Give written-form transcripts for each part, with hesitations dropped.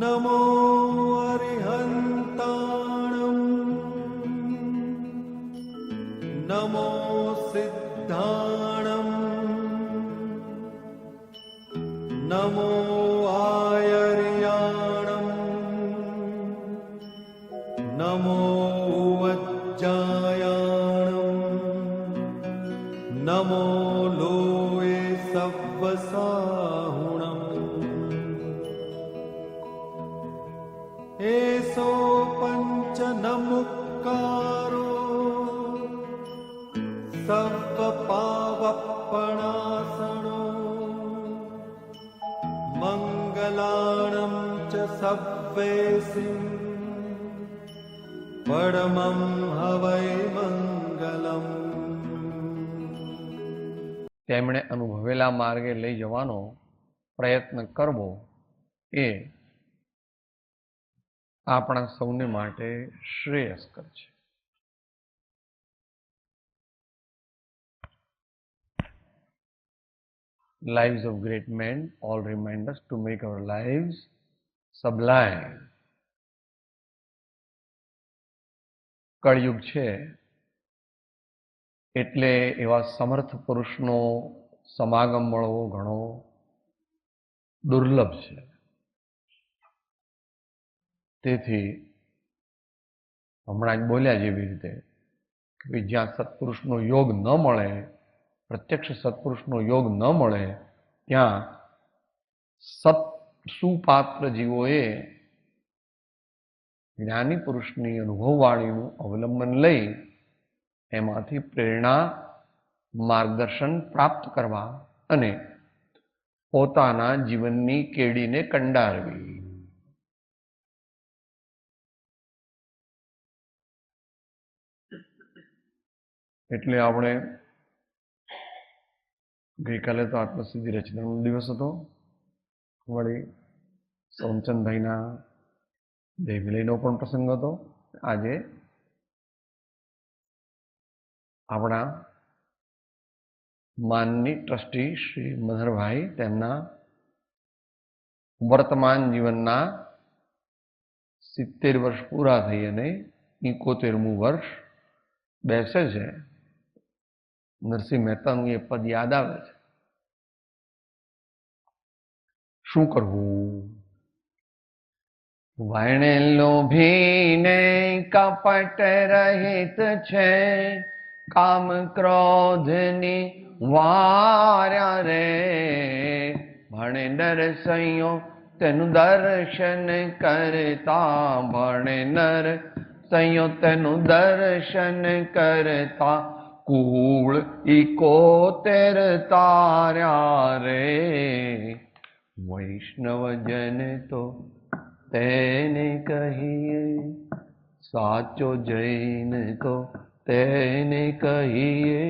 नमो अरिहन्ताणं नमो सिद्धाणं नमो आयर्याणं नमो वज्जायाणं नमो लोये सव्वसाहुणम् एसो पंच नमुक्कारो सव्वपावप्पणासनो मंगलाणं च सव्वेसिं परमं हवै मंगलम्। તેમણે અનુભવેલા માર્ગે લઈ જવાનો પ્રયત્ન કરવો એ આપણા સૌને માટે શ્રેયસ્કર છે. Lives of great men all remind us to make our lives sublime. કળયુગ છે એટલે એવા સમર્થ પુરુષનો સમાગમ મળવો ઘણો દુર્લભ છે. તેથી હમણાં જ બોલ્યા જેવી રીતે કે જ્યાં સત્પુરુષનો યોગ ન મળે, પ્રત્યક્ષ સત્પુરુષનો યોગ ન મળે, ત્યાં સુપાત્ર જીવોએ જ્ઞાની પુરુષની અનુભવવાણીનું અવલંબન લઈ એમાંથી પ્રેરણા, માર્ગદર્શન પ્રાપ્ત કરવા અને પોતાના જીવનની કેડીને કંડારવી. એટલે આપણે ગઈકાલે તો આત્મસિદ્ધિ રચનાનો દિવસ હતો, વળી સોમચંદભાઈના દેહવિલયનો પણ પ્રસંગ હતો. આજે આપણા માનની ટ્રસ્ટી શ્રી મનહરભાઈ તેમના વર્તમાન જીવનના 70 વર્ષ પૂરા થઈ અને 71મું વર્ષ બેસે છે. નરસિંહ મહેતાનું એ પદ યાદ આવે છે. શું કરવું? વૈણે લોભીને કપટ રહિત છે, કામ ક્રોધની વાર્યા રે. ભણે નરસૈયો તેનું દર્શન કરતા, ભણે નરસૈયો તેનું દર્શન કરતા, કુળ 71 તાર્યા રે. વૈષ્ણવજન તો તેને કહીએ, સાચો જૈન તો તેને કહીએ,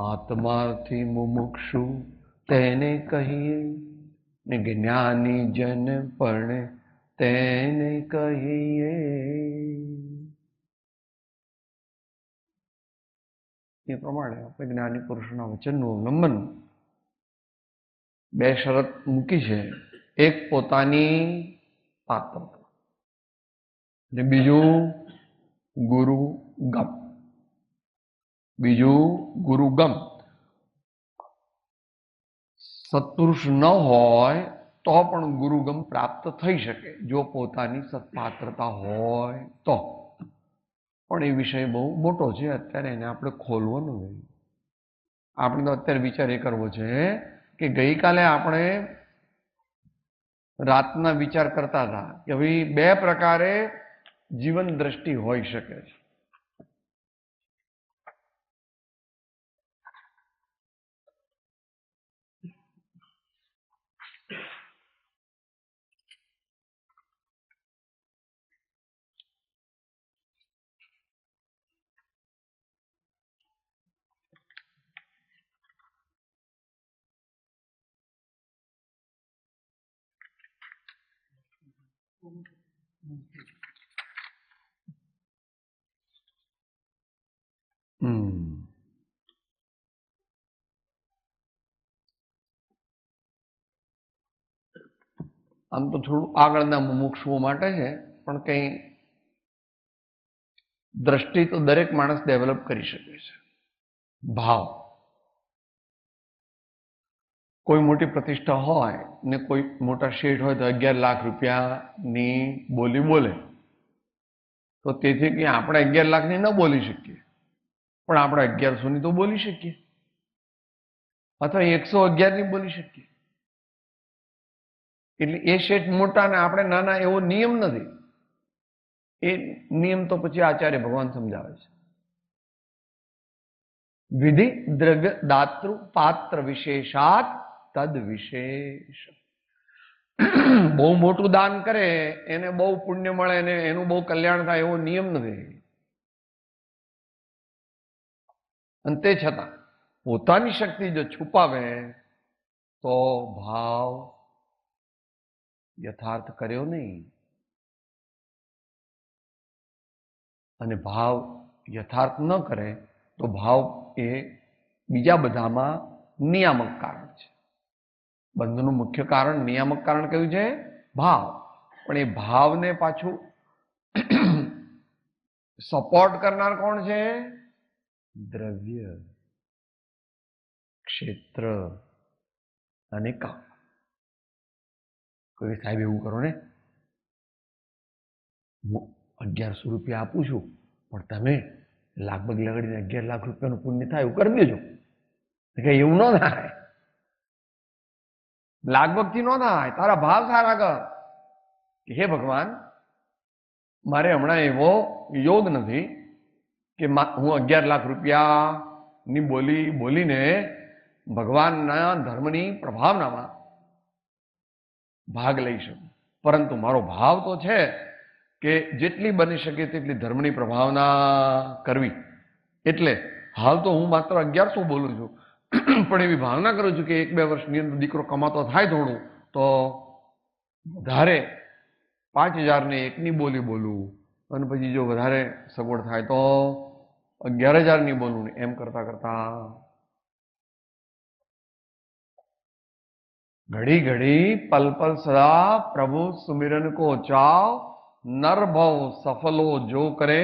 આત્માથી મુમુક્ષુ તેને કહીએ, ને જ્ઞાની જન પણ તેને કહીએ. એ પ્રમાણે આપણે જ્ઞાની પુરુષના વચનનું અવલંબન, 2 શરત મૂકી છે. એક પોતાની પાત્રતા અને બીજું ગુરુગમ. સત્પુરુષ ન હોય તો પણ ગુરુગમ પ્રાપ્ત થઈ શકે જો પોતાની સત્પાત્રતા હોય તો. પણ એ વિષય બહુ મોટો છે, અત્યારે એને આપણે ખોલવો નથી. આપણે તો અત્યારે વિચાર એ કરવો છે કે ગઈકાલે આપણે રાતના વિચાર કરતા હતા કે ભાઈ 2 પ્રકારે જીવન દ્રષ્ટિ હોઈ શકે છે. આમ તો થોડું આગળના મુમુક્ષુઓ માટે છે, પણ કંઈ દ્રષ્ટિ તો દરેક માણસ ડેવલપ કરી શકે છે. ભાવ. કોઈ મોટી પ્રતિષ્ઠા હોય ને કોઈ મોટા શેઠ હોય તો 11 લાખ રૂપિયાની બોલી બોલે, તો તેથી કે આપણે 11 લાખની ન બોલી શકીએ, પણ આપણે 1100ની તો બોલી શકીએ, અથવા 111ની બોલી શકીએ. એટલે એ શેઠ મોટા ને આપણે નાના એવો નિયમ નથી. એ નિયમ તો પછી આચાર્ય ભગવાન સમજાવે છે. વિધિ દ્રવ્ય દાતૃ પાત્ર વિશેષાત તદ વિશેષ. બહુ મોટું દાન કરે એને બહુ પુણ્ય મળે ને એનું બહુ કલ્યાણ થાય એવો નિયમ નથી. અને તે છતાં પોતાની શક્તિ જો છુપાવે તો ભાવ યથાર્થ કર્યો નહીં. અને ભાવ યથાર્થ ન કરે તો ભાવ એ બીજા બધામાં નિયામક કારણ છે. બંધનું મુખ્ય કારણ, નિયામક કારણ કયું છે? ભાવ. પણ એ ભાવને પાછું સપોર્ટ કરનાર કોણ છે? દ્રવ્ય, ક્ષેત્ર અને કામ. કોઈ સાહેબ એવું કરો ને, હું 1100 રૂપિયા આપું છું, પણ તમે લાગભગ લગાડીને 11 લાખ રૂપિયાનું પુણ્ય થાય એવું કરી દેજો. એવું ન થાય, લાગભગથી ન થાય. તારા ભાવ સારા કર કે હે ભગવાન, મારે હમણાં એવો યોગ નથી કે હું 11 લાખ રૂપિયાની બોલીને ભગવાનના ધર્મની પ્રભાવનામાં ભાગ લઈ શકું. પરંતુ મારો ભાવ તો છે કે જેટલી બની શકે તેટલી ધર્મની પ્રભાવના કરવી. એટલે હાલ તો હું માત્ર 1100 બોલું છું, પણ એવી ભાવના કરું છું કે 1-2 વર્ષની અંદર દીકરો કમાતો થાય થોડું તો વધારે 5000 ને 1ની બોલી બોલું, અને પછી જો વધારે સગવડ થાય તો 11000ની બોલું. એમ કરતા કરતા घड़ी घड़ी पल पल सदा प्रभु सुमिरन को चाव, नर भव सफलो जो करे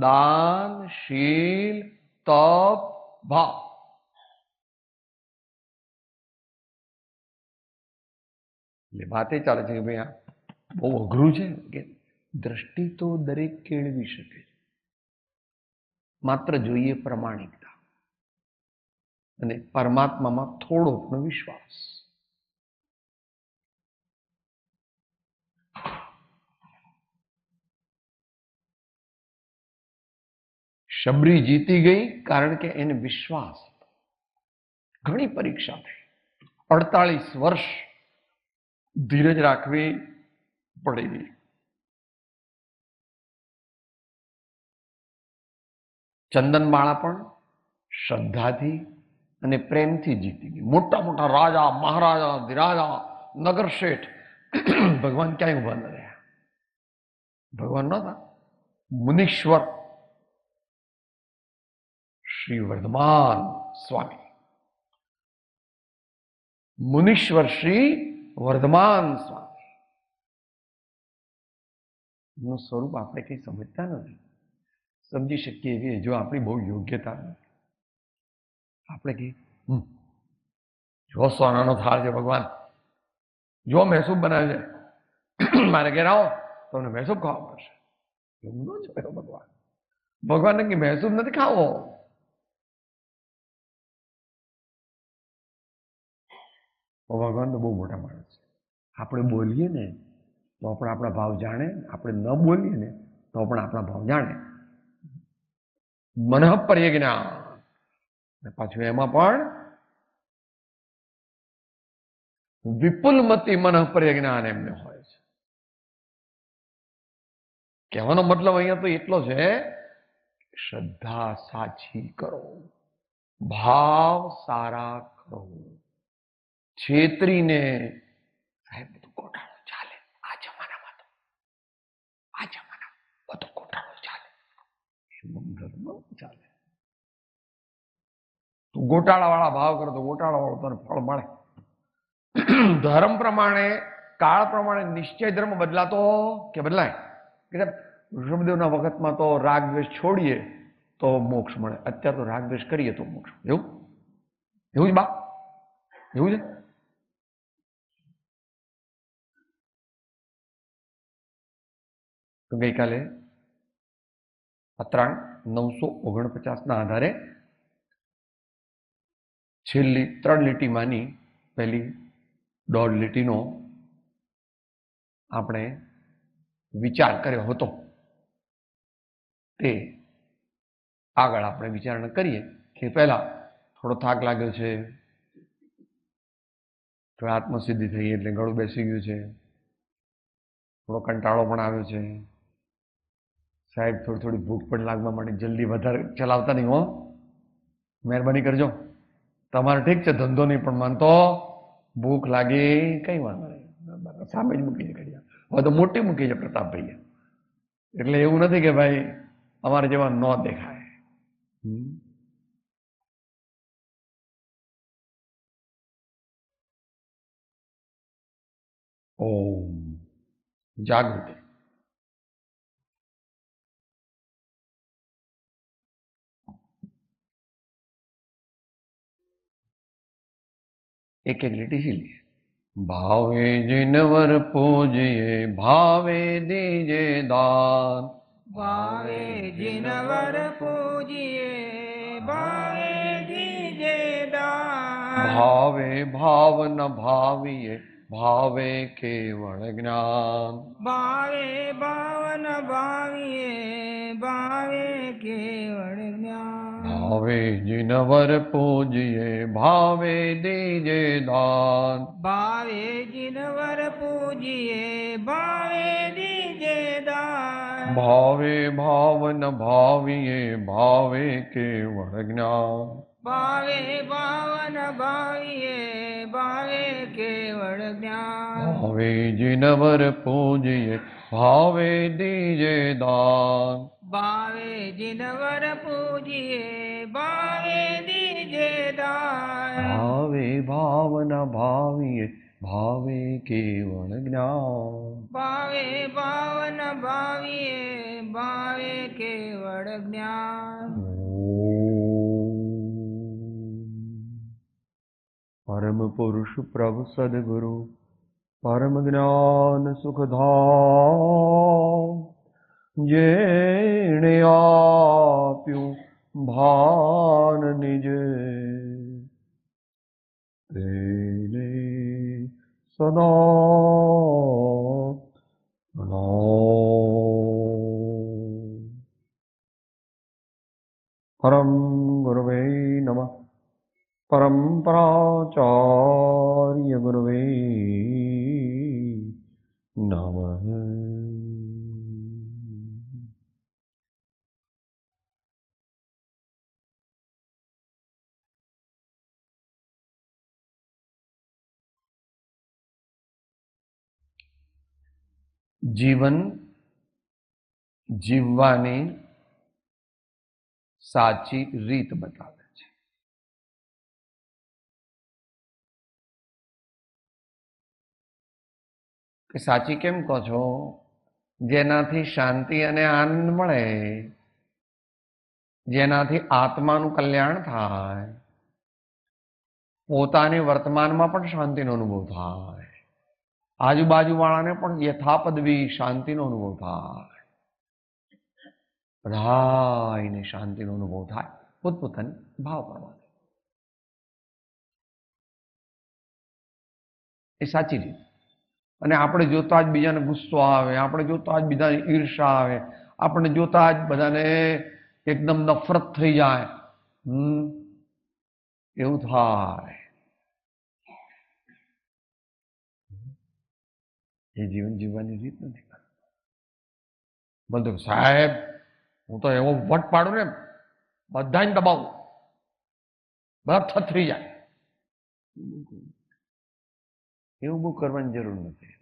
दान शील तप भाव. એટલે વાત એ ચાલે છે કે ભાઈ આ બહુ અઘરું છે કે દ્રષ્ટિ તો દરેક કેળવી શકે છે, માત્ર જોઈએ પ્રમાણિકતા અને પરમાત્મામાં થોડો પણ વિશ્વાસ. શબરી જીતી ગઈ કારણ કે એને વિશ્વાસ. ઘણી પરીક્ષા થઈ, 48 વર્ષ ધીરજ રાખવી પડેલી. ચંદનમાળા પણ શ્રદ્ધાથી અને પ્રેમથી જીતી ગઈ. મોટા મોટા રાજા, મહારાજા, ધીરાજા, નગર શેઠ ભગવાન ક્યાંય ઉભા ન રહ્યા. ભગવાન નહોતા. મુનીશ્વર શ્રી વર્ધમાન સ્વામી, મુનીશ્વર શ્રી વર્ધમાન સ્વામી નું સ્વરૂપ આપણે કઈ સમજતા નથી. સમજી શકીએ કે જો આપણી બહુ યોગ્યતા નથી. આપણે કહીએ જો સોનાનો થાળ છે ભગવાન, જો મહેસૂબ બનાવે છે, મારે ઘેર આવો તમને મહેસૂબ ખાવા પડશે. એવું ન જોયો ભગવાન. ભગવાનને કે મહેસૂબ નથી ખાવો. ભગવાન તો બહુ મોટા માણસ છે. આપણે બોલીએ ને તો પણ આપણા ભાવ જાણે, આપણે ન બોલીએ ને તો પણ આપણા ભાવ જાણે. મનઃ પર્યજ્ઞા. પાછું એમાં પણ વિપુલમતી મનઃ પર્યજ્ઞાન એમને હોય છે. કહેવાનો મતલબ અહીંયા તો એટલો છે, શ્રદ્ધા સાચી કરો, ભાવ સારા કરો. છેતરીને સાહેબ બધું ગોટાળો ચાલે આ જમાનામાં, તો આ જમાનામાં બધો ગોટાળો ચાલે, એમ ધર્મ ચાલે. તું ગોટાળા વાળા ભાવ કરો તો ગોટાળા વાળો તને ફળ મળે. ધર્મ પ્રમાણે કાળ પ્રમાણે નિશ્ચય ધર્મ બદલાતો કે બદલાય? કે ઋષભદેવના વખતમાં તો રાગ દ્વેષ છોડીએ તો મોક્ષ મળે, અત્યારે તો રાગ દ્વેષ કરીએ તો મોક્ષ. એવું એવું જ બા, એવું છે. તો ગઈકાલે અતરાંક 949 આધારે છેલ્લી 3 લીટીમાંની પહેલી 1.5 લીટીનો આપણે વિચાર કર્યો હતો. તે આગળ આપણે વિચારણા કરીએ કે પહેલા થોડો થાક લાગ્યો છે, થોડી આત્મસિદ્ધિ થઈ એટલે ગળું બેસી ગયું છે, થોડો કંટાળો પણ આવ્યો છે, સાહેબ થોડી ભૂખ પણ લાગવા માંડી, જલ્દી વધારે ચલાવતા નહીં હો, મહેરબાની કરજો. તમારે ઠીક છે ધંધો નહીં, પણ મને તો ભૂખ લાગી કઈ વાંધો નહીં, સામે જ મૂકી છે. હવે તો મોટી મૂકી છે પ્રતાપભાઈ, એટલે એવું નથી કે ભાઈ અમારે જેવા ન દેખાય. ઓમ જાગૃતિ. એક એક લીટી સીલી. ભાવે જીનવર પૂજિએ ભાવે દીજે દાન, ભાવે જીનવર પૂજિએ ભાવે દીજે દાન, ભાવે ભાવ ન ભાવીએ ભાવે કેવળ જ્ઞાન, ભાવે ભાવન ભાવીએ ભાવે કેવળ જ્ઞાન, ભાવે જીનવર પૂજિએ ભાવે દીજે દાન, ભાવે જીનવર પૂજિએ ભાવે દીજે દાન, ભાવે ભાવ ન ભાવીએ ભાવે કેવળ જ્ઞાન, ભાવે ભાવન ભાવીએ ભાવે કેવળ જ્ઞાન, ભાવે જીનવર પૂજિએ ભાવે દીજે દાન, ભાવે જીનવર પૂજિએ ભાવે દીજે દાન, ભાવે ભાવ ન ભાવીએ ભાવે કેવળ જ્ઞાન, ભાવે ભાવન ભાવીએ ભાવે કેવળ જ્ઞાન. પરમ પુરુષ પ્રભુ સદગુરુ પરમ જ્ઞાન સુખધામ, જેણે આપ્યું ભાન નિજે તેને સદા પ્રણામ. પરમ ગુરવે નમઃ. પરંપરાચાર્ય ગુરવે નમઃ. જીવન જીવવાની સાચી રીત બતાવે છે. કે સાચી કેમ કહો છો? જેનાથી શાંતિ અને આનંદ મળે, જેનાથી આત્માનું કલ્યાણ થાય, પોતાની વર્તમાનમાં પણ શાંતિનો અનુભવ થાય, આજુબાજુવાળાને પણ યથાપદવી શાંતિનો અનુભવ થાય, બધાને શાંતિનો અનુભવ થાય પોતપોતાની ભાવ પ્રમાણે. એ સાચી રીત. અને આપણે જોતા જ બીજાને ગુસ્સો આવે, આપણે જોતા જ બીજાને ઈર્ષા આવે, આપણે જોતા જ બધાને એકદમ નફરત થઈ જાય, એવું થાય. એ જીવન જીવવાની રીત નથી. બધું સાહેબ હું તો એવો વટ પાડું ને બધાને દબાવું, બધા થથરી જાય. એવું બહુ કરવાની જરૂર નથી.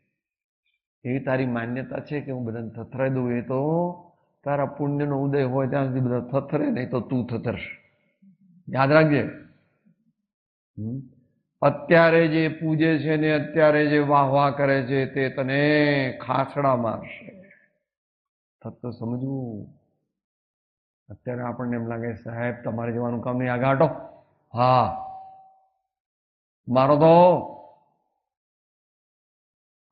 એવી તારી માન્યતા છે કે હું બધાને થથરાઈ દઉં, એ તો તારા પુણ્યનો ઉદય હોય ત્યાં સુધી બધા થથરે, નહીં તો તું થથરશ. યાદ રાખજે. અત્યારે જે પૂજે છે ને અત્યારે જે વાહ વાહ કરે છે તે તને ખાસડા મારશે. તત્વ સમજવું. અત્યારે આપણને એમ લાગે સાહેબ તમારે જવાનું કામ નહીં, આગળ હટો. હા, મારો તો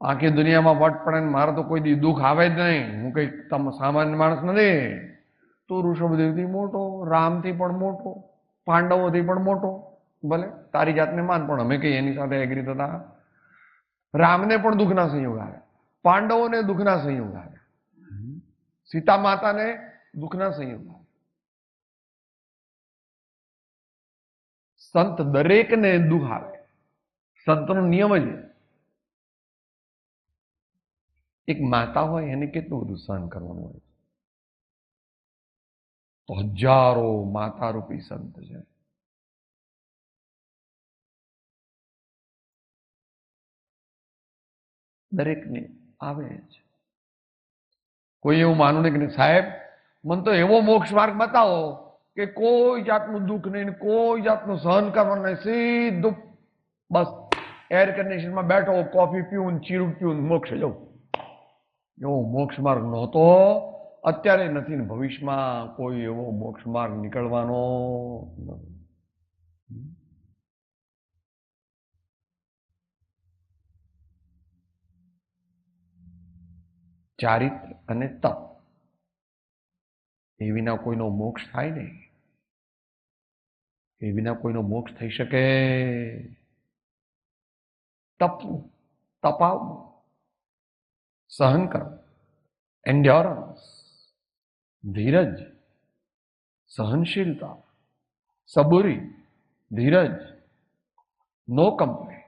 આખી દુનિયામાં વટ પડે ને મારે તો કોઈ દી દુઃખ આવે જ નહીં. હું કઈ સામાન્ય માણસ નથી. તું ઋષભદેવથી મોટો, રામથી પણ મોટો, પાંડવોથી પણ મોટો. ભલે તારી જાતને માન, પણ અમે કઈ એની સાથે એગ્રી થતા. રામને પણ દુઃખના સંયોગ આવે, પાંડવોને દુઃખના સંયોગ આવે, સીતા માતાને દુઃખના સંયોગ આવે. સંત દરેકને દુઃખ આવે. સંતનો નિયમ જ એક માતા હોય એને કેટલું બધું સહન કરવાનું હોય. તો હજારો માતા રૂપી સંત છે. દરેકને આવે છે. કોઈ એવું માનું નહીં કે સાહેબ મને તો એવો મોક્ષ માર્ગ બતાવો કે કોઈ જાતનું દુઃખ નહીં, કોઈ જાતનું સહન કરવાનું નહીં, સીધું બસ એર કન્ડિશનમાં બેઠો, કોફી પીવું, ચીરું પીવું, મોક્ષ જવું. એવો મોક્ષ માર્ગ નહોતો, અત્યારે નથી ને ભવિષ્યમાં કોઈ એવો મોક્ષ માર્ગ નીકળવાનો નથી. ચારિત્ર અને તપ એ વિના કોઈનો મોક્ષ થાય નહીં. એ વિના કોઈનો મોક્ષ થઈ શકે? તપવું, તપાવવું, સહન કરવું, એન્ડ્યોરન્સ, ધીરજ, સહનશીલતા, સબૂરી, ધીરજ, નો કમ્પ્લેન.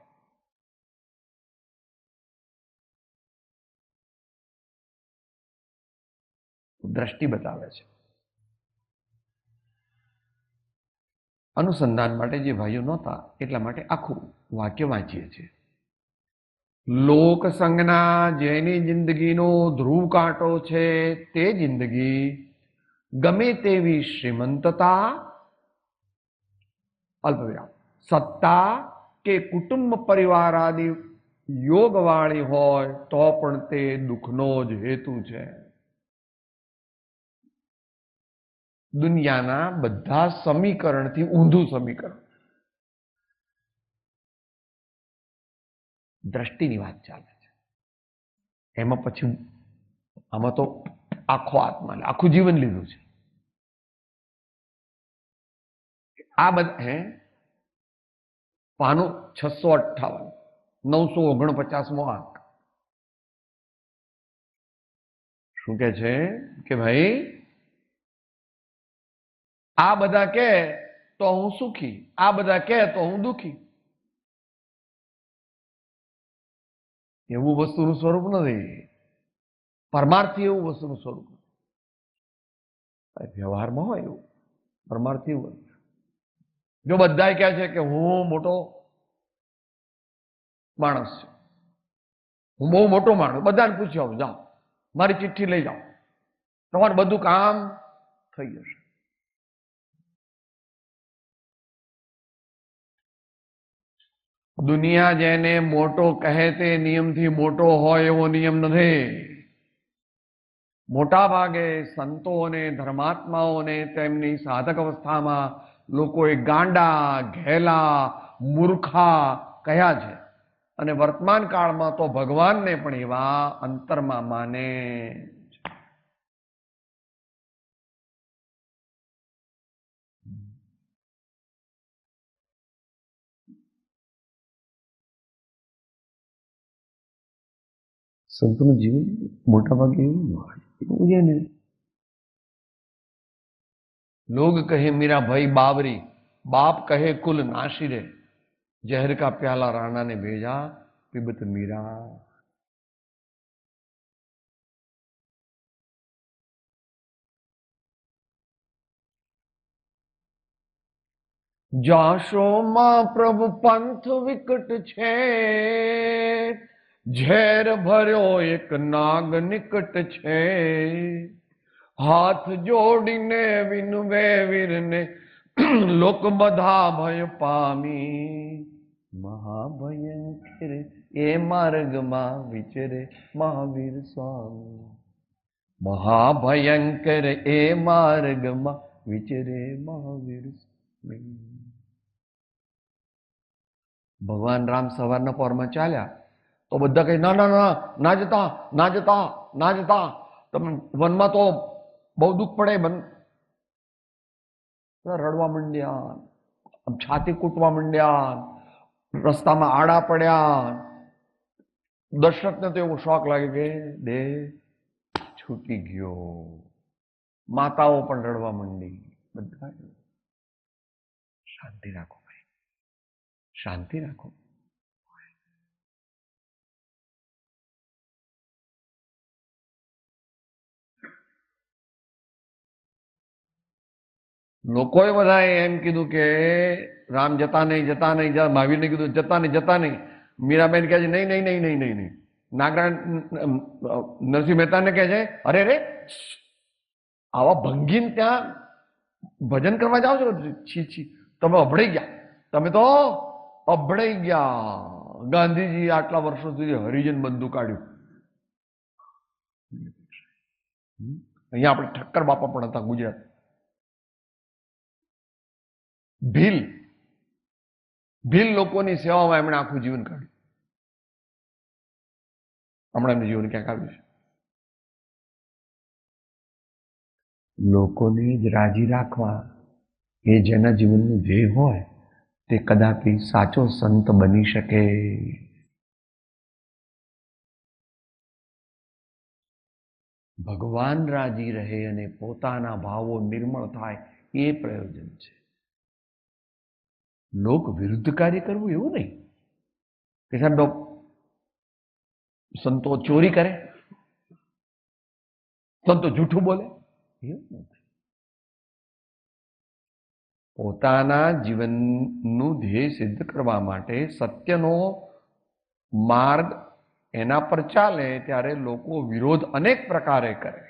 દ્રષ્ટિ બતાવે છે. અનુસંધાન માટે જે ભાઈઓ નહોતા એટલા માટે આખું વાક્ય વાંચીએ છીએ. લોક સંજ્ઞા જેની જિંદગીનો ધ્રુવ કાંટો છે તે જિંદગી ગમે તેવી શ્રીમંતતા, અલ્પવિરામ, સત્તા કે કુટુંબ પરિવાર આદિ યોગવાળી હોય તો પણ તે દુઃખનો જ હેતુ છે. દુનિયાના બધા સમીકરણથી ઊંધું સમીકરણ. દ્રષ્ટિની વાત ચાલે છે. એમાં પછી આમાં તો આખો આત્મા, આખું જીવન લીધું છે. આ બધા પાનું 658 949મો અંક શું કે છે કે ભાઈ આ બધા કે તો હું સુખી, આ બધા કે તો હું દુઃખી. એવું વસ્તુનું સ્વરૂપ નથી. પરમાર્થી એવું વસ્તુનું સ્વરૂપ નથી. વ્યવહારમાં હોય એવું, પરમાર્થી એવું. જો બધા કહે છે કે હું મોટો માણસ છું, હું બહુ મોટો માણસ, બધાને પૂછી આવું, જાઓ મારી ચિઠ્ઠી લઈ જાઓ, તમારું બધું કામ થઈ જશે. દુનિયા જેને મોટો કહે તે નિયમથી મોટો હોય એવો નિયમ નથી. મોટા ભાગે સંતો અને ધર્માત્માઓને તેમની સાધક અવસ્થામાં લોકોએ ગાંડા, ઘેલા, મૂર્ખા કહ્યા છે અને વર્તમાન કાળમાં તો ભગવાનને પણ એવા અંતરમાં માને. સંતનું જીવન મોટા ભાગે એવું હોય એવું છે ને. लोग कहे मेरा भाई बाबरी, बाप कहे कुल नाशिरे, जहर का प्याला राणा ने भेजा पिबत मीरा. જાશોમાં પ્રભુ પંથ વિકટ છે, ઝેર ભર્યો એક નાગ નિકટ છે, હાથ જોડીને વિનવે વીરને લોક બધા ભય પામી, મહાભયંકર એ માર્ગમાં વિચરે મહાવીર સ્વામી. મહાભયંકર એ માર્ગમાં વિચરે મહાવીર સ્વામી. ભગવાન રામ સવારના પહોરમાં ચાલ્યા તો બધા કહે ના ના ના ના જતા ના જતા ના જતા, તમે વનમાં તો બહુ દુઃખ પડે. રડવા માંડ્યા, છાતી કૂટવા માંડ્યા, રસ્તામાં આડા પડ્યા. દશરથને તો એવો શોખ લાગે કે દે છૂટી ગયો. માતાઓ પણ રડવા માંડી. બધા શાંતિ રાખો ભાઈ, શાંતિ રાખો. લોકોએ બધા એમ કીધું કે રામ જતા નહીં જતા નહીં. મહાવીરને કીધું જતા નહીં જતા નહીં. મીરાબેન કહે છે નહીં નહીં નહીં નહીં નહીં નહીં. નાગરાજ નરસિંહ મહેતાને કહે છે અરે રે આવા ભંગીન ત્યાં ભજન કરવા જાઓ છો? છી છી, તમે અભડાઈ ગયા, તમે તો અભડાઈ ગયા. ગાંધીજી આટલા વર્ષો સુધી હરિજન બંધુ કાઢ્યું. અહીંયા આપણે ઠક્કર બાપા પણ હતા ગુજરાત. ભીલ લોકોની સેવામાં એમણે આખું જીવન કાઢ્યું. હમણાં એમનું જીવન ક્યાંક આવ્યું છે. લોકોને જ રાજી રાખવા એ જેના જીવનનું ધ્યેય હોય તે કદાપી સાચો સંત બની શકે. ભગવાન રાજી રહે અને પોતાના ભાવો નિર્મળ થાય એ પ્રયોજન છે. લોક વિરુદ્ધ કાર્ય કરવું એવું નહીં કે સાહેબ સંતો ચોરી કરે, સંતો જૂઠું બોલે, એવું નથી. પોતાના જીવનનું ધ્યેય સિદ્ધ કરવા માટે સત્યનો માર્ગ એના પર ચાલે ત્યારે લોકો વિરોધ અનેક પ્રકારે કરે.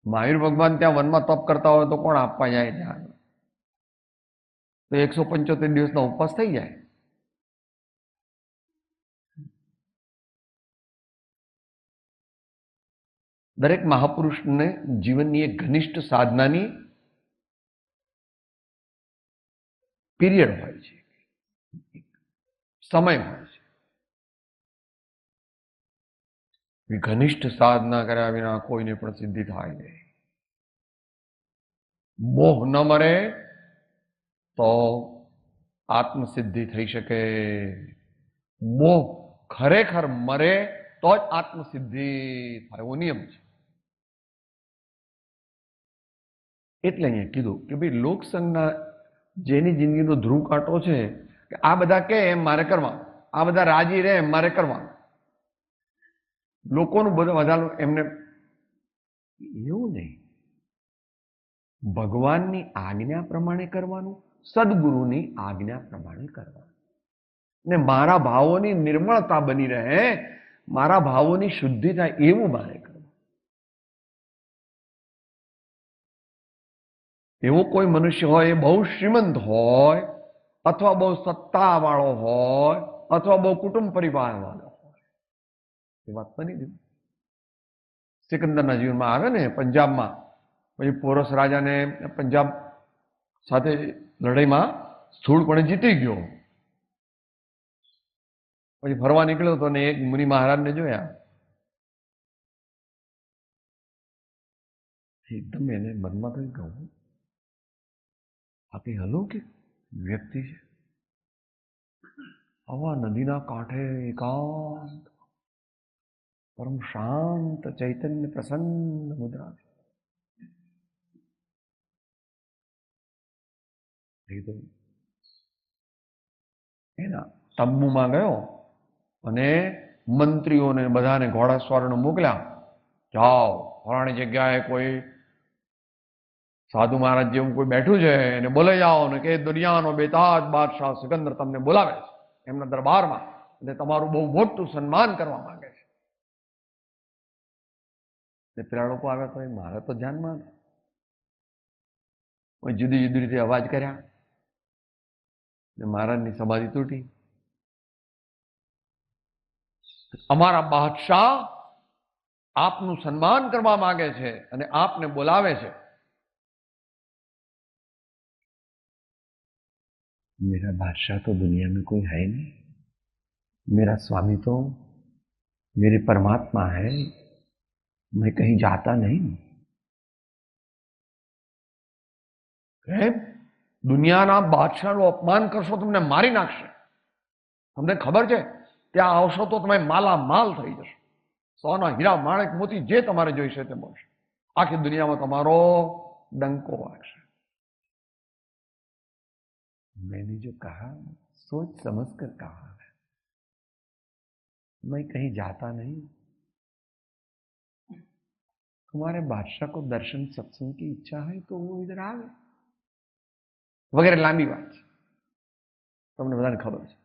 મહાવીર ભગવાન ત્યાં વનમાં તપ કરતા હોય તો કોણ આપવા જાય ત્યાં? તો 175 દિવસનો ઉપવાસ થઈ જાય. દરેક મહાપુરુષને જીવનની એક ઘનિષ્ઠ સાધનાની પીરિયડ હોય છે, સમય હોય છે. ઘનિષ્ઠ સાધના કર્યા વિના કોઈને પણ સિદ્ધિ થાય નહીં. મોહ ન મરે તો આત્મસિદ્ધિ થઈ શકે. મોહ ખરેખર મરે તો જ આત્મસિદ્ધિ થાય, એવો નિયમ છે. એટલે અહીંયા કીધું કે ભાઈ લોકસંગના જેની જિંદગીનો ધ્રુવ કાંટો છે કે આ બધા કે એમ મારે કરવાનું, આ બધા રાજી રહે એમ મારે કરવાનું, લોકોનું બધું વધારે એમને એવું નહીં. ભગવાનની આજ્ઞા પ્રમાણે કરવાનું, સદગુરુની આજ્ઞા પ્રમાણે કરવાનું, ને મારા ભાવોની નિર્મળતા બની રહે, મારા ભાવોની શુદ્ધિ થાય એવું મારે કરવું. એવો કોઈ મનુષ્ય હોય, એ બહુ શ્રીમંત હોય, અથવા બહુ સત્તાવાળો હોય, અથવા બહુ કુટુંબ પરિવાર વાળો હોય, એ વાત બની ગઈ. સિકંદરના જીવનમાં આવે ને પંજાબમાં, પછી પોરસ રાજાને પંજાબ સાથે લડાઈમાં સ્થૂળપણે જીતી ગયો. પછી ફરવા નીકળ્યો તો ને એક મુનિ મહારાજને જોયા. એકદમ એને મનમાં કઈ કહું, આ કઈ અલૌકિક વ્યક્તિ છે. આવા નદીના કાંઠે એકાંત પરમ શાંત ચૈતન્ય પ્રસન્ન મુદ્રા. એના તંબુમાં ગયો અને મંત્રીઓને બધાને ઘોડાસવારને મોકલ્યા, જાઓ ફલાણી જગ્યાએ કોઈ સાધુ મહારાજ જેવું કોઈ બેઠું છે એને બોલાઈ જાઓ ને કે દુનિયાનો બેતાજ બાદશાહ સિકંદર તમને બોલાવે છે એમના દરબારમાં, અને તમારું બહુ મોટું સન્માન કરવા માંગે છે. પેલા લોકો આવ્યા તો મારે તો ધ્યાનમાં જુદી જુદી રીતે અવાજ કર્યા ને મહારાજની સમાધિ તૂટી. અમારા બાદશાહ આપનું સન્માન કરવા માંગે છે અને આપને બોલાવે છે. मेरा बादशाह तो दुनिया में कोई है नहीं, मेरा स्वामी तो मेरे परमात्मा है, मैं कहीं जाता नहीं. દુનિયાના બાદશાહનું અપમાન કરશો તમને મારી નાખશે. તમને ખબર છે ત્યાં આવશો તો તમે માલામાલ થઈ જશો. સોના હીરા માણેક મોતી જે તમારે જોઈશે તે મળશે. આખી દુનિયામાં તમારો ડંકો વાગશે. मैंने जो कहा सोच समझ कर कहा है, मैं कहीं जाता नहीं. तुम्हारे बादशाह को दर्शन सत्संग की इच्छा है तो वो इधर आवे. वगैरह लांबी વાત છે, તમને બધાને ખબર છે.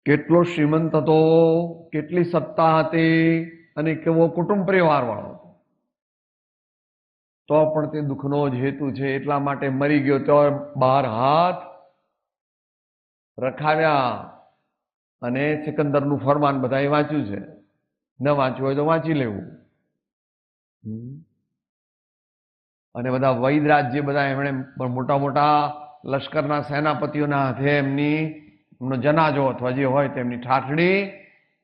કેટલો શ્રીમંત હતો, કેટલી સત્તા હતી અને કેવો કુટુંબ પરિવાર વાળો હતો, તો પણ તે દુઃખનો જ હેતુ છે. એટલા માટે મરી ગયો તો 12 હાથ રખાવ્યા અને સિકંદરનું ફરમાન બધાએ વાંચ્યું છે. ન વાંચ્યું હોય તો વાંચી લેવું. અને બધા વૈદરાજ જે બધા એમણે મોટા મોટા લશ્કરના સેનાપતિઓના હાથે એમનો જનાજો અથવા જે હોય તેમની ઠાઠડી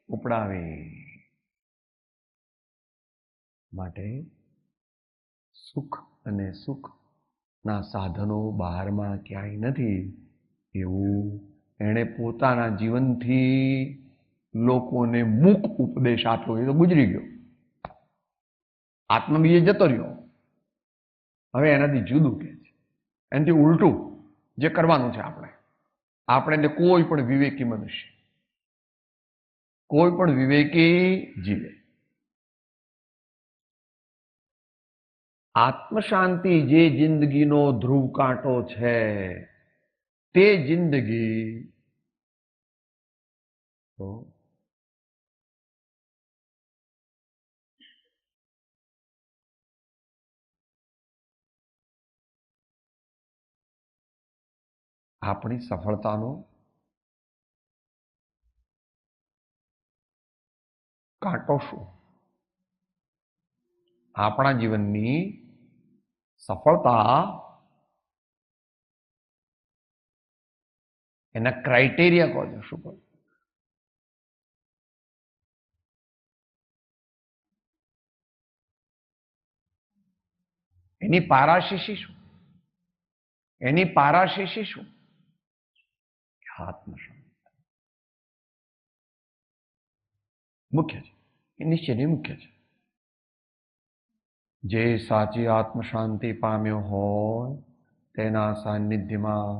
ઉપડાવી. માટે સુખ અને સુખના સાધનો બહારમાં ક્યાંય નથી એવું એણે પોતાના જીવનથી લોકોને મૂક ઉપદેશ આપ્યો. એ તો ગુજરી ગયો, આત્મબીજે જતો રહ્યો. હવે એનાથી જુદું કે છે, એનાથી ઉલટું જે કરવાનું છે આપણે એટલે કોઈ પણ વિવેકી મનુષ્ય, કોઈ પણ વિવેકી જીવે આત્મશાંતિ જે જિંદગીનો ધ્રુવ કાંટો છે તે જિંદગી તો આપણી સફળતાનો કાંટો શું? આપણા જીવનની સફળતા એના ક્રાઇટેરિયા કહો છો શું? એની પારાશીશી શું? એની પારાશીશી શું? આત્મશાંતિ મુખ્ય છે, એ નિશ્ચયની મુખ્ય છે. જે સાચી આત્મશાંતિ પામ્યો હોય તેના સાનિધ્યમાં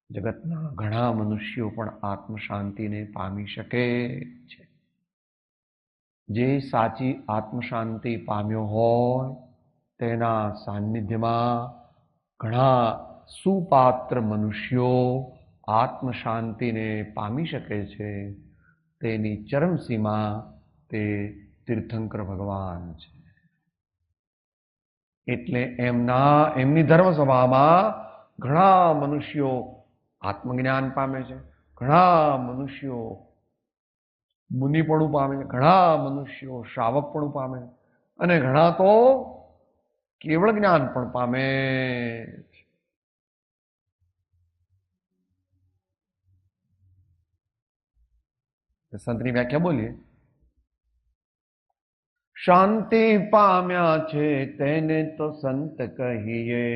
જગતના ઘણા મનુષ્યો પણ આત્મશાંતિને પામી શકે છે. જે સાચી આત્મશાંતિ પામ્યો હોય તેના સાનિધ્યમાં ઘણા સુપાત્ર મનુષ્યો આત્મશાંતિને પામી શકે છે. તેની ચરમસીમા તે તીર્થંકર ભગવાન છે. એટલે એમની ધર્મસભામાં ઘણા મનુષ્યો આત્મજ્ઞાન પામે છે, ઘણા મનુષ્યો મુનિપણું પામે છે, ઘણા મનુષ્યો શ્રાવકપણું પામે અને ઘણા તો કેવળ જ્ઞાન પણ પામે. સંતની વ્યાખ્યા બોલીએ. શાંતિ પામ્યા છે તેને તો સંત કહીએ,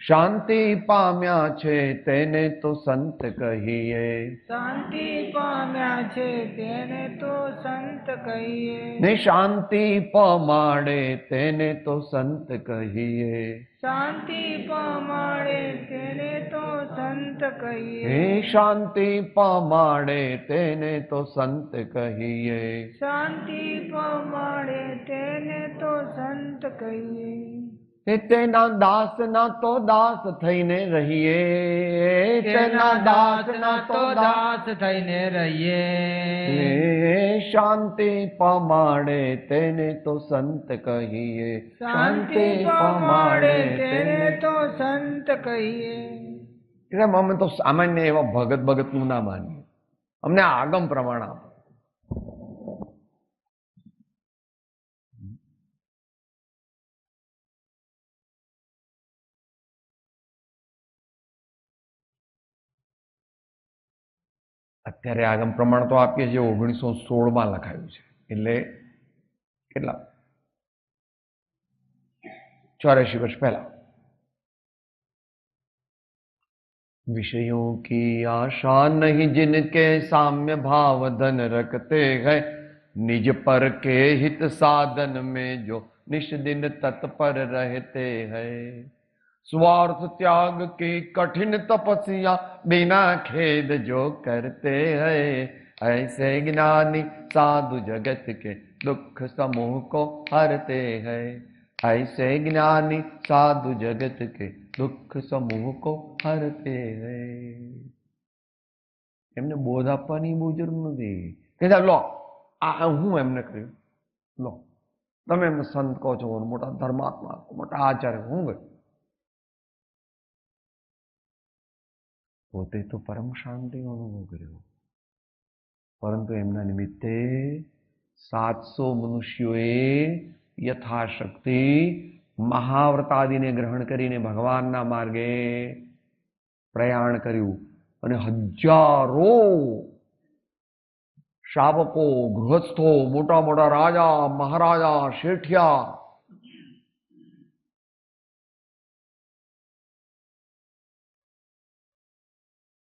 શાંતિ પામ્યા છે તેને તો સંત કહીએ, શાંતિ પામ્યા છે તેને તો સંત કહીએ, ને શાંતિ પમાડે તેને તો સંત કહીએ, શાંતિ પમાડે તેને તો સંત કહીએ, હે શાંતિ પમાડે તેને તો સંત કહીએ, શાંતિ પમાડે તેને તો સંત કહીએ. તેના દાસના તો દાસ થઈને રહીએ, તેના દાસના તો દાસ થઈને રહીએ. શાંતિ પમાડે તેને તો સંત કહીએ, શાંતિ પમાડે તેને તો સંત કહીએ. એટલે અમે તો સામાન્ય એવા ભગત ભગતનું ના માનીએ, અમને આગમ પ્રમાણ આપો. અત્યારે આગમ પ્રમાણ તો આપીએ છીએ 1916 લખાયું છે, એટલે કેટલા 84 वर्ष पहला. विषयों की आशा नहीं जिनके साम्य भाव धन रखते हैं, निज पर के हित साधन में जो निश दिन तत्पर रहते हैं, स्वार्थ त्याग की कठिन तपस्या बिना खेद जो करते हैं, ऐसे ज्ञानी साधु जगत के दुख समूह को हरते हैं, ऐसे ज्ञानी साधु जगत के दुख समूह को हरते हैं. એમને બોધ આપવાની બહુ જરૂર નથી કે લો આ હું એમને કહ્યું, લો તમે એમને સંત કહો છો, મોટા ધર્માત્મા, મોટા આચાર્ય, હું ગયું પોતે તો પરમ શાંતિ અનુભવ કર્યો, પરંતુ એમના નિમિત્તે 700 મનુષ્યોએ યથાશક્તિ મહાવ્રતાદિને ગ્રહણ કરીને ભગવાનના માર્ગે પ્રયાણ કર્યું, અને હજારો શાવકો, ગૃહસ્થો, મોટા મોટા રાજા, મહારાજા, શેઠિયા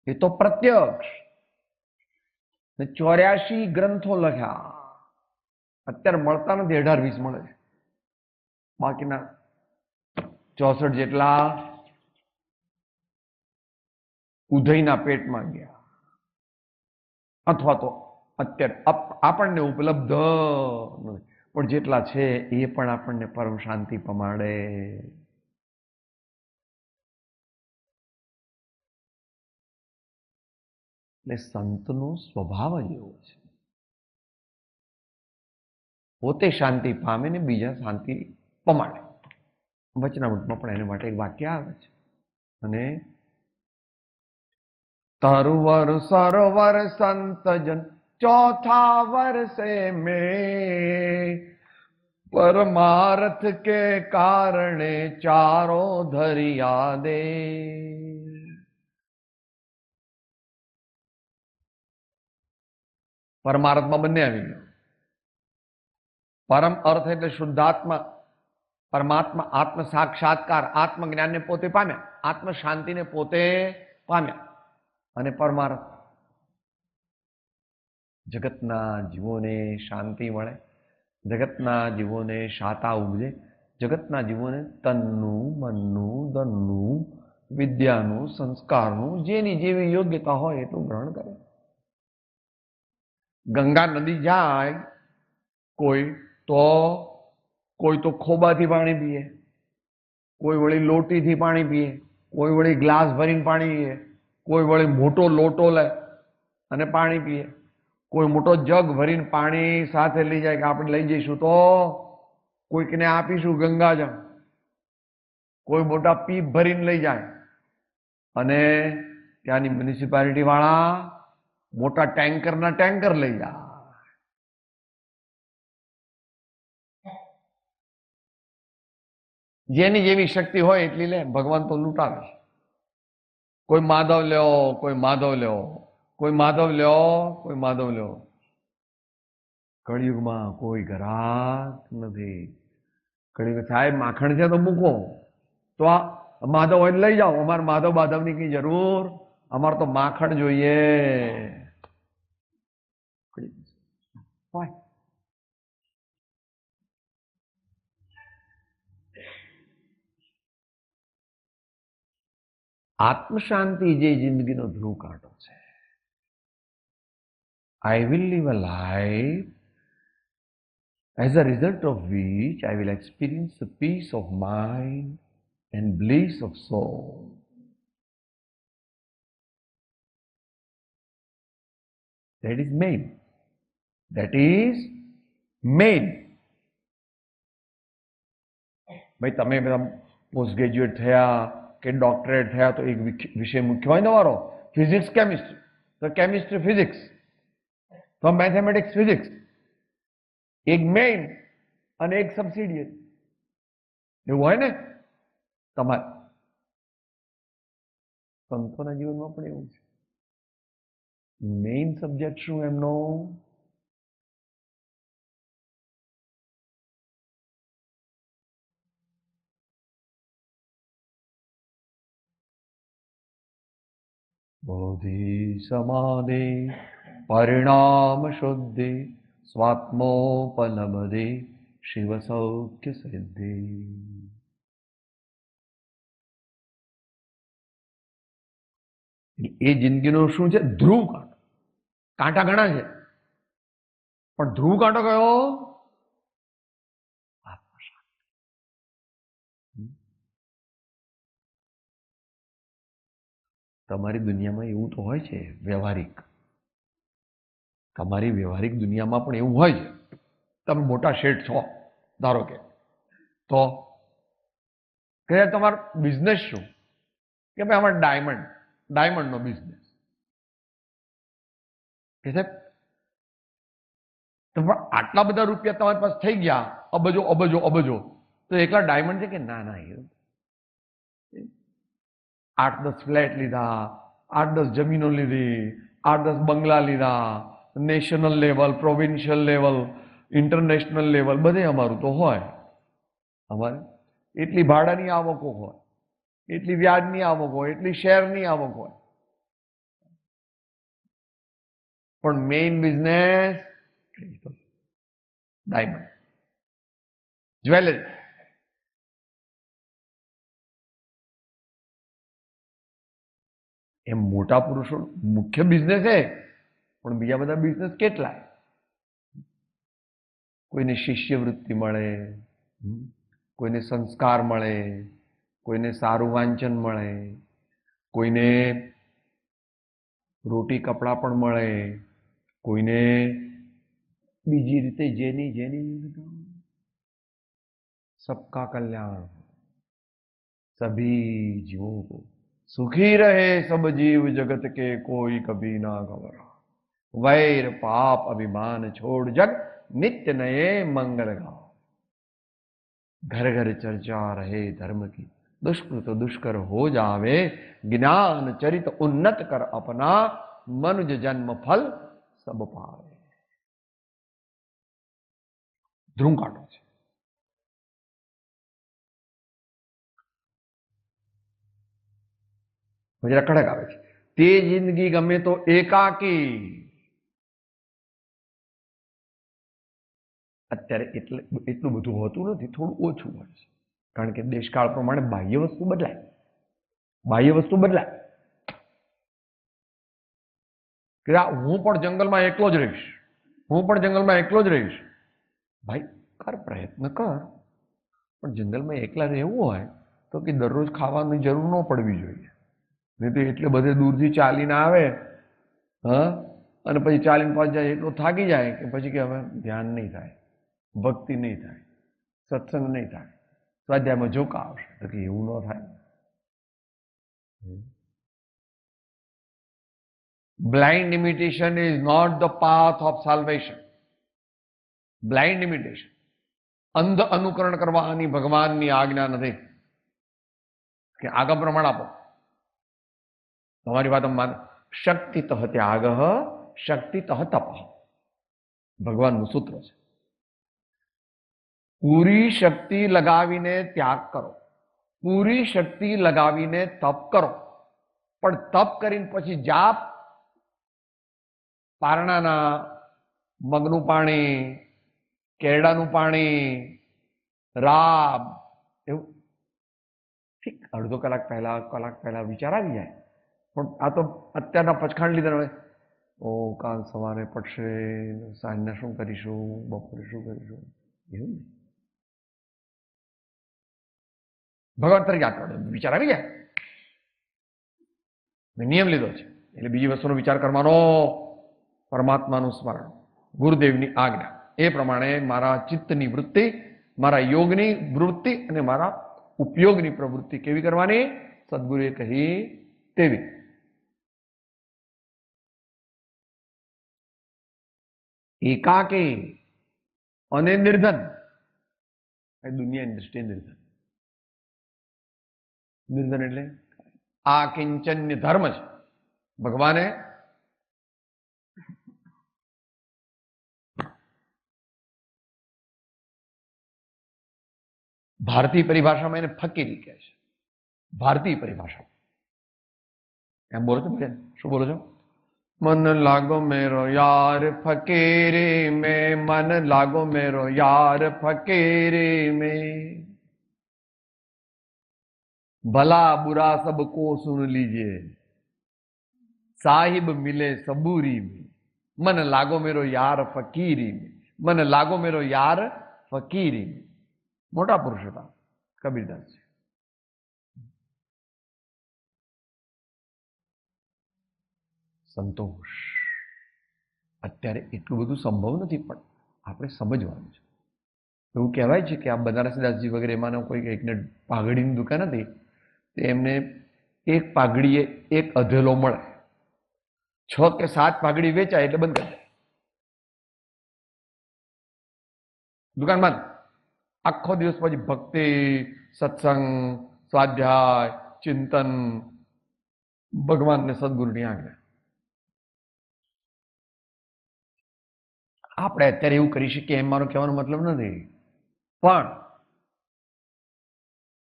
એ તો પ્રત્યક્ષ 84 ગ્રંથો લખ્યા. અત્યારે મળતા નથી, 18-20 મળે છે, બાકીના 64 જેટલા ઉદયના પેટમાં ગયા, અથવા તો અત્યારે આપણને ઉપલબ્ધ નથી, પણ જેટલા છે એ પણ આપણને પરમ શાંતિ પમાડે. એટલે સંતનો સ્વભાવ જ એવો છે, પોતે શાંતિ પામે ને બીજા શાંતિ પમાડે. વચનામૃતમાં પણ એને માટે એક વાક્ય આવે છે, અને તરુવર સરોવર સંતજન ચોથા વર્ષે में परमार्थ के कारणे चारो धरिया दे. પરમાર્થમાં બંને આવી ગયો. પરમ અર્થ એટલે શુદ્ધાત્મા, પરમાત્મા, આત્મ સાક્ષાત્કાર, આત્મજ્ઞાનને પોતે પામ્યા, આત્મ શાંતિને પોતે પામ્યા, અને પરમાર્થ જગતના જીવોને શાંતિ મળે, જગતના જીવોને શાતા ઉપજે, જગતના જીવોને તનનું, મનનું, ધનનું, વિદ્યાનું, સંસ્કારનું, જેની જેવી યોગ્યતા હોય એટલું ગ્રહણ કરે. ગંગા નદી જાય કોઈ તો ખોબાથી પાણી પીએ, કોઈ વળી લોટીથી પાણી પીએ, કોઈ વળી ગ્લાસ ભરીને પાણી પીએ, કોઈ વળી મોટો લોટો લે અને પાણી પીએ, કોઈ મોટો જગ ભરીને પાણી સાથે લઈ જાય કે આપણે લઈ જઈશું તો કોઈકને આપીશું ગંગાજળ, કોઈ મોટા પીપ ભરીને લઈ જાય, અને ત્યાંની મ્યુનિસિપાલિટી વાળા મોટા ટેન્કરના ટેન્કર લઈ જાય. જેની જેવી શક્તિ હોય એટલી લે, ભગવાન તો લૂંટાવે. કોઈ માધવ લ્યો, કોઈ માધવ લ્યો, કોઈ માધવ લ્યો, કોઈ માધવ લ્યો. કળિયુગમાં કોઈ ગ્રાહક નથી. કળિયુગ સાહેબ માખણ છે તો મૂકો, તો આ માધવ હોય લઈ જાઓ, અમારે માધવ બાધવની કઈ જરૂર, અમારે તો માખણ જોઈએ. આત્મ શાંતિ જે જિંદગીનો ધ્રુવ કાંટો છે. I will live a life as a result of which I will experience the peace of mind and bliss of soul. That is main. That is main. ભાઈ તમે બધા પોસ્ટ ગ્રેજ્યુએટ થયા કે ડોક્ટરેટ થયા તો એક વિષય મુખ્ય હોય તમારો ફિઝિક્સ કેમિસ્ટ્રી, તો કેમિસ્ટ્રી ફિઝિક્સ, તો મેથેમેટિક્સ ફિઝિક્સ, એક મેઇન અને એક સબસિડિયરી એવું હોય ને તમારે સંતોના જીવનમાં પણ એવું છે. મેઇન સબ્જેક્ટ શું એમનો? બોધિ સમાધિ પરિણામ શુદ્ધિ સ્વાત્મોપલબ્ધિ શિવ સૌખ્ય સિદ્ધિ. એ જિંદગીનો શું છે? ધ્રુવ કાંટો. કાંટા ઘણા છે પણ ધ્રુવ કાંટો કયો? તમારી દુનિયામાં એવું તો હોય છે વ્યવહારિક, તમારી વ્યવહારિક દુનિયામાં પણ એવું હોય છે. તમે મોટા શેઠ છો ધારો કે, તો કે તમારો બિઝનેસ શું? કે ભાઈ અમારે ડાયમંડનો બિઝનેસ. કે સાહેબ તો આટલા બધા રૂપિયા તમારી પાસે થઈ ગયા, અબજો અબજો અબજો, તો એકલા ડાયમંડ છે કે? ના ના, 8-10 ફ્લેટ લીધા, 8-10 જમીનો લીધી, 8-10 બંગલા લીધા, national level, provincial level, international level બધે અમારું તો હોય. અમારે એટલી ભાડાની આવકો હોય, એટલી વ્યાજની આવક હોય, એટલી શેરની આવક હોય, પણ મેઇન બિઝનેસ ડાયમંડ, જ્વેલરી. એમ મોટા પુરુષો મુખ્ય બિઝનેસ છે, પણ બીજા બધા બિઝનેસ કેટલાય. કોઈને શિષ્યવૃત્તિ મળે, કોઈને સંસ્કાર મળે, કોઈને સારું વાંચન મળે, કોઈને રોટી કપડાં પણ મળે, કોઈને બીજી રીતે જેની સબકા કલ્યાણ, સભી જીવો કો સુખી રહે સબ જીવ જગત કે કોઈ કભી ના ઘબરા, વૈર પાપ અભિમાન છોડ જગ नित्य नए मंगल गाओ, घर घर चर्चा रहे धर्म की, दुष्कृत दुष्कर हो जावे, ज्ञान चरित उन्नत कर अपना, मनुज जन्म फल सब पावे. ધ્રુવ કાંટો છે. પછી કડક આવે છે, તે જિંદગી ગમે તો એકાકી. અત્યારે એટલું બધું હોતું નથી, થોડું ઓછું હોય છે, કારણ કે દેશકાળ પ્રમાણે બાહ્ય વસ્તુ બદલાય. કે હું પણ જંગલમાં એકલો જ રહીશ, ભાઈ કર, પ્રયત્ન કર, પણ જંગલમાં એકલા રહેવું હોય તો કે દરરોજ ખાવાની જરૂર ન પડવી જોઈએ. નહીં તો એટલે બધે દૂરથી ચાલીને આવે, અને પછી ચાલીને પાછા જાય, એટલો થાકી જાય કે પછી કે હવે ધ્યાન નહીં થાય, ભક્તિ નહીં થાય, સત્સંગ નહીં થાય, સ્વાધ્યાયમાં જોકા આવશે. તો કે એવું ન થાય. Blind imitation is not the path of salvation. Blind imitation, અંધ અનુકરણ કરવાની ભગવાનની આજ્ઞા નથી કે આગમ પ્રમાણ આપો, તમારી વાત માન. શક્તિ તહ ત્યાગ, શક્તિ તહ તપ, ભગવાનનું સૂત્ર છે. પૂરી શક્તિ લગાવીને ત્યાગ કરો, પૂરી શક્તિ લગાવીને તપ કરો, પણ તપ કરીને પછી જાપ, પારણાના મગનું પાણી, કેરડાનું પાણી, રાબ, એવું ઠીક અડધો કલાક પહેલા વિચાર આવી જાય. પણ આ તો અત્યારના પચખાણ લીધા હોય, ઓ કાલ સવારે પડશે, સાંજના શું કરીશું, બપોરે શું કરીશું, એવું નહીં. ભગવાન તરીકે યાદ કરો, વિચાર આવી ગયા, મેં નિયમ લીધો છે એટલે બીજી વસ્તુનો વિચાર કરવાનો, પરમાત્માનું સ્મરણ, ગુરુદેવની આજ્ઞા, એ પ્રમાણે મારા ચિત્તની વૃત્તિ, મારા યોગની વૃત્તિ અને મારા ઉપયોગની પ્રવૃત્તિ કેવી કરવાની? સદગુરુએ કહી તેવી. એકાકી અને નિર્ધન, એ દુનિયાની દ્રષ્ટિએ નિર્ધન. નિર્ધન એટલે આ કિંચન્ય ધર્મ છે. ભગવાને ભારતીય પરિભાષામાં એને ફકીરી કહે છે. ભારતીય પરિભાષા એમ બોલો છો બેન? શું બોલો છો? મન લાગો મેરો યાર ફકીરી में, मन लागो मेरो यार फकीरी में, भला बुरा सबको सुन लीजिए, साहिब मिले सबूरी में, मन लागो मेरो यार फकीरी में, मन लागो मेरो यार फकीरी में. મોટા પુરુષ હતા કબીરદાસ. સંતોષ અત્યારે એટલું બધું સંભવ નથી, પણ આપણે સમજવાનું છે. એવું કહેવાય છે કે આ બનારસદાસજી વગેરે એમાંનો કોઈ એકને પાઘડીની દુકાન હતી, તો એમને એક પાઘડીએ એક અધેલો મળે, 6 કે 7 પાઘડી વેચાય એટલે બંધ કરી દે, દુકાન બંધ. આખો દિવસ પછી ભક્તિ, સત્સંગ, સ્વાધ્યાય, ચિંતન, ભગવાનને સદગુરુની આજ્ઞા. આપણે અત્યારે એવું કરી શકીએ એમ મારો કહેવાનો મતલબ નથી, પણ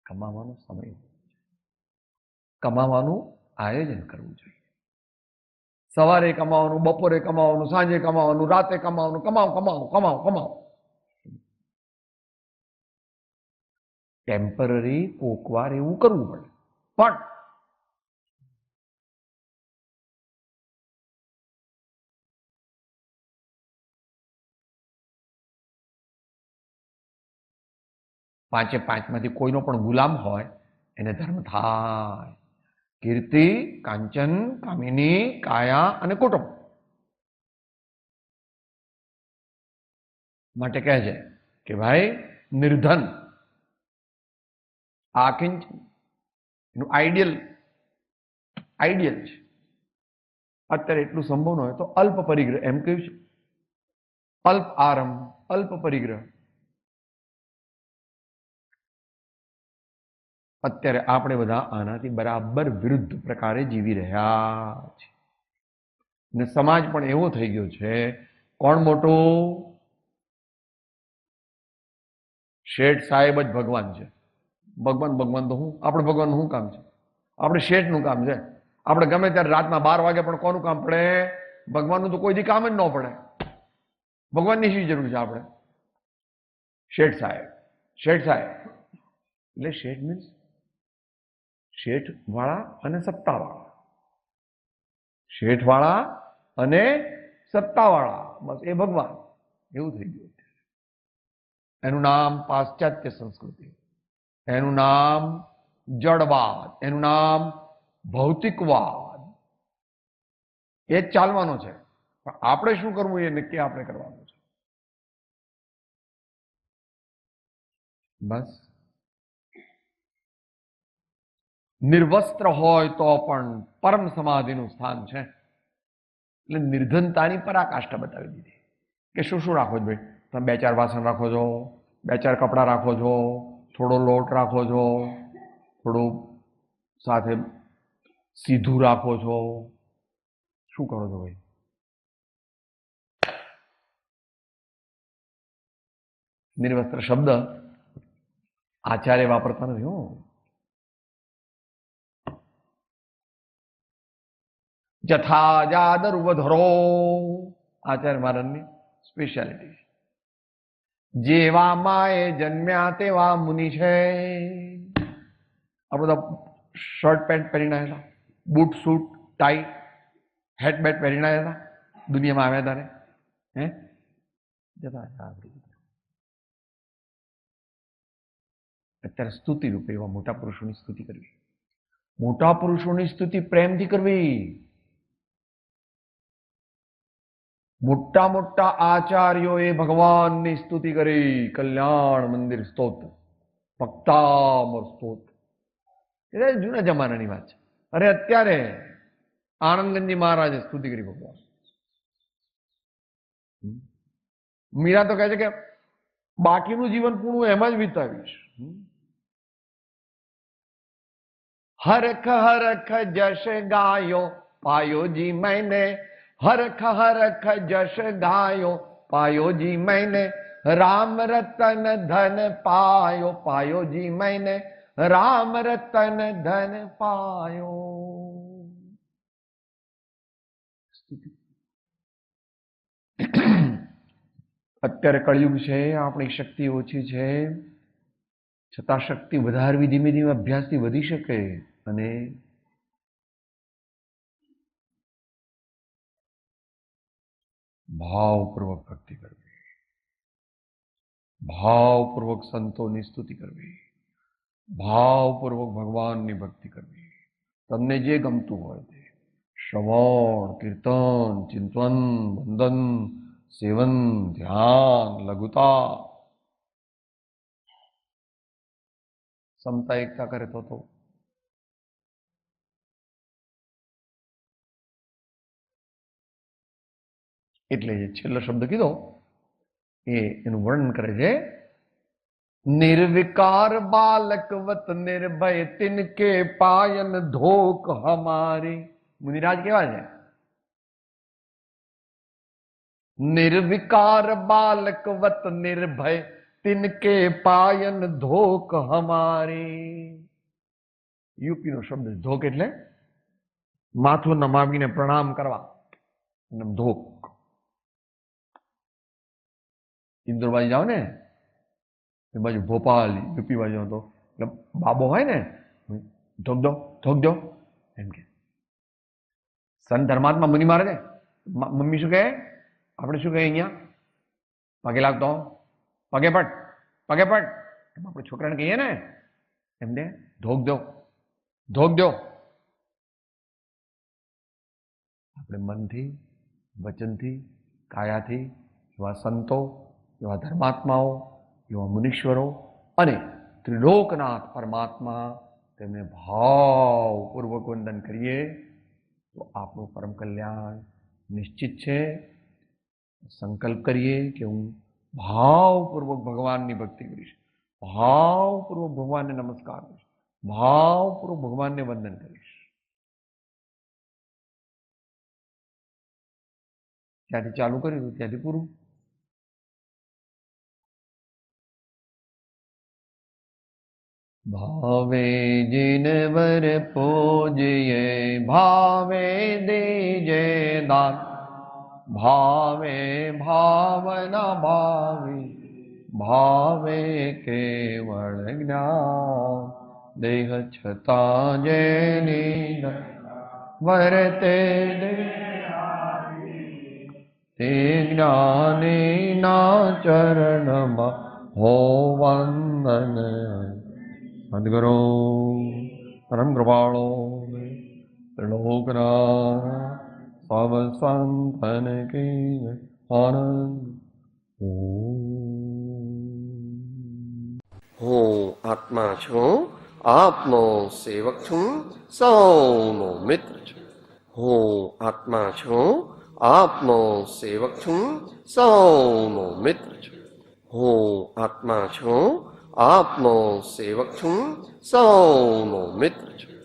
કમાવાનો સમય, કમાવાનું આયોજન કરવું જોઈએ. સવારે કમાવાનું, બપોરે કમાવાનું, સાંજે કમાવાનું, રાતે કમાવાનું, કમાવ કમાવ કમાવ કમાવ. ટેમ્પરરી કોકવાર એવું કરવું પડે, પણ પાંચે પાંચમાંથી કોઈનો પણ ગુલામ હોય એને ધર્મ થાય. કીર્તિ, કાંચન, કામિની, કાયા અને કુટુંબ માટે કહે છે કે ભાઈ નિર્ધન આ કિંચન એનું આઈડિયલ છે. અત્યારે એટલું સંભવ ન હોય તો અલ્પ પરિગ્રહ એમ કહ્યું છે. અલ્પ આરંભ, અલ્પ પરિગ્રહ. અત્યારે આપણે બધા આનાથી બરાબર વિરુદ્ધ પ્રકારે જીવી રહ્યા છે, ને સમાજ પણ એવો થઈ ગયો છે. કોણ મોટું? શેઠ સાહેબ જ ભગવાન છે. ભગવાન તો હું, આપણે ભગવાનનું શું કામ છે? આપણે શેઠનું કામ છે. આપણે ગમે ત્યારે રાતના 12 વાગે પણ કોનું કામ પડે? ભગવાનનું તો કોઈ દી કામ જ ન પડે. ભગવાનની શી જરૂર છે આપણે? શેઠ સાહેબ એટલે શેઠ મીન્સ શેઠ વાળા અને સત્તા વાળા, શેઠ વાળા અને સત્તા વાળા, બસ એ ભગવાન. એવું થઈ ગયું. એનું નામ પાશ્ચાત્ય સંસ્કૃતિ, એનું નામ જડવાદ, એનું નામ ભૌતિકવાદ. એ જ ચાલવાનો છે, પણ આપણે શું કરવું એ નક્કી આપણે કરવાનું છે. બસ નિર્વસ્ત્ર હોય તો પણ પરમ સમાધિનું સ્થાન છે. એટલે નિર્ધનતાની પરાકાષ્ઠા બતાવી દીધી કે શું શું રાખો છો ભાઈ? તમે 2-4 વાસણ રાખો છો, 2-4 કપડાં રાખો છો, થોડો લોટ રાખો છો, થોડું સાથે સીધું રાખો છો. શું કરો છો ભાઈ? નિર્વસ્ત્ર શબ્દ આચાર્ય વાપરતા નથી. જથા જાદર ધરો આચાર્ય મહારાજની સ્પેશિયાલિટી છે. જેવા માએ જન્મ્યા તેવા મુનિ છે. આ બધા શર્ટ પેન્ટ પહેરીને આવ્યા હતા, બૂટ સૂટ ટાઈ હેટ બેટ પહેરીને આવ્યા હતા દુનિયામાં આવ્યા ત્યારે. જથા અત્યારે સ્તુતિ રૂપે એવા મોટા પુરુષોની સ્તુતિ કરવી. મોટા પુરુષોની સ્તુતિ પ્રેમથી કરવી. મોટા મોટા આચાર્યોએ ભગવાનની સ્તુતિ કરી. કલ્યાણ મંદિર સ્તોત્ર, ભક્તામર સ્તોત્ર, એ જૂના જમાનાની વાત છે. અરે અત્યારે આનંદગંજી મહારાજે સ્તુતિ કરી ભગવાન. મીરા તો કહે છે કે બાકીનું જીવન પૂરું એમાં જ વિતાવીશ. હરખ હરખ જશ ગાયો પાયો જી मैंने, हरख हरख जश गायो पायो जी मैंने, राम रतन धन पायो पायो जी मैंने, राम रतन धन पायो. અત્યારે કળિયુગ છે, આપણી શક્તિ ઓછી છે, છતાં શક્તિ વધારવી ધીમે ધીમે અભ્યાસથી વધી શકે. અને ભાવપૂર્વક ભક્તિ કરવી, ભાવપૂર્વક સંતોની સ્તુતિ કરવી, ભાવપૂર્વક ભગવાનની ભક્તિ કરવી. તમને જે ગમતું હોય તે શ્રવણ, કીર્તન, ચિંતન, વંદન, સેવન, ધ્યાન, લઘુતા, સમતા એકતા કરે તો એટલે જે છેલ્લો શબ્દ કીધો એનું વર્ણન કરે છે. निर्विकार बालकवत निर्भय तिनके पायन धोक हमारे. मुनिराज केवा છે? निर्विकार बालकवत निर्भय तिनके पायन धोक हमारे. યુપી નો શબ્દ ધોક એટલે માથું નમાવીને પ્રણામ કરવા. ધોક. ઇન્દોર બાજુ જાઓ ને, એ બાજુ ભોપાલ યુપી બાજુ તો બાબો હોય ને, ધોક દો એમ કે. સંત ધર્માત્મા મુનિ મારે ને મમ્મી શું કહે, આપણે શું કહે અહીંયા, પગે લાગતો, પગે પટ આપણે છોકરાને કહીએ ને એમને ધોક દો. આપણે મનથી, વચનથી, કાયાથી એવા સંતો, એવા ધર્માત્માઓ, એવા મુનીશ્વરો અને ત્રિલોકનાથ પરમાત્મા તેમને ભાવપૂર્વક વંદન કરીએ તો આપણું પરમ કલ્યાણ નિશ્ચિત છે. સંકલ્પ કરીએ કે હું ભાવપૂર્વક ભગવાનની ભક્તિ કરીશ, ભાવપૂર્વક ભગવાનને નમસ્કાર કરીશ, ભાવપૂર્વક ભગવાનને વંદન કરીશ. ત્યાંથી ચાલુ કર્યું ત્યાંથી પૂરું. भावे जिनवर पूजिए भावे दीजे दान, भावे भावना भावी भावे केवल ज्ञान, देह छता जेनी वर्ते ते ज्ञानी ना चरणમાં हो वंदन. બંધ કરો. પરમ કૃપાળો ત્રિલોકના સબ સંતન કી આનંદ. હું આત્મા છું, આપનો સેવક છું, સૌનો મિત્ર છું. હું આત્મા છું, આપનો સેવક છું, સૌનો મિત્ર છું. હું આત્મા છું, આપનો સેવક છું, સૌનો મિત્ર છું.